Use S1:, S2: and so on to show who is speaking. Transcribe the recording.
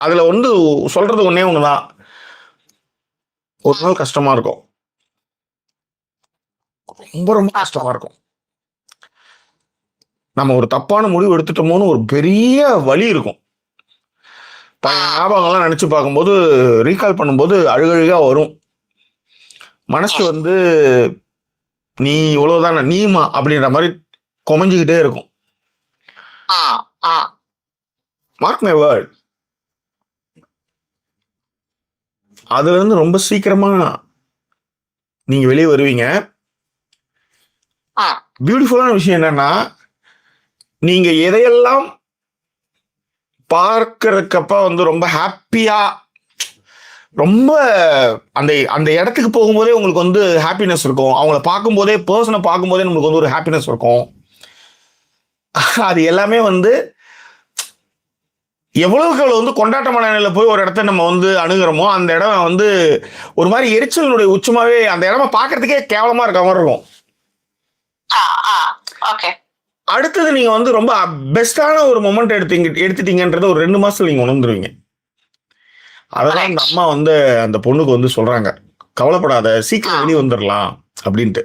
S1: அதுல வந்து சொல்றது ஒன்னே ஒண்ணுதான். ஒரு நாள் கஷ்டமா இருக்கும். ரொம்ப ரொம்ப கஷ்டமா இருக்கும். நம்ம ஒரு தப்பான முடிவு எடுத்துட்டோமோன்னு ஒரு பெரிய வலி இருக்கும். பழைய ஞாபகங்கள்லாம் நினைச்சு பார்க்கும்போது, ரீகால் பண்ணும்போது அழுகழுகா வரும். மனசு வந்து நீ இவ்வளவுதான நீமா அப்படின்ற மாதிரி கொமஞ்சுக்கிட்டே இருக்கும். Mark my word. அதுல இருந்து ரொம்ப சீக்கிரமா நீங்க வெளியே வருவீங்க. பியூட்டிஃபுல்லான விஷயம் என்னன்னா, நீங்க எதையெல்லாம் பார்க்கறதுக்கப்ப வந்து ரொம்ப ஹாப்பியா, ரொம்ப அந்த அந்த இடத்துக்கு போகும்போதே உங்களுக்கு வந்து ஹாப்பினஸ் இருக்கும். அவங்கள பார்க்கும்போதே, பர்சனை பார்க்கும்போதே நம்மளுக்கு வந்து ஒரு ஹாப்பினஸ் இருக்கும். அது எல்லாமே வந்து எவ்வளவுக்கு எவ்வளவு வந்து கொண்டாட்டமான நிலையில போய் ஒரு இடத்த நம்ம வந்து அணுகிறோமோ, அந்த இடம் வந்து ஒரு மாதிரி எரிச்சலினுடைய உச்சமாவே, அந்த இடமா பார்க்கறதுக்கே கேவலமா இருக்க மாதிரி இருக்கும். அடுத்தது நீங்க வந்து ரொம்ப பெஸ்டான ஒரு மொமெண்ட் எடுத்துட்டீங்கன்றத ஒரு 2 மாசத்துல நீங்க உணர்ந்துருவீங்க. அதெல்லாம் அந்த அம்மா வந்து அந்த பொண்ணுக்கு வந்து சொல்றாங்க, கவலைப்படாத, சீக்கிரம் வெளியே வந்துடலாம் அப்படின்ட்டு.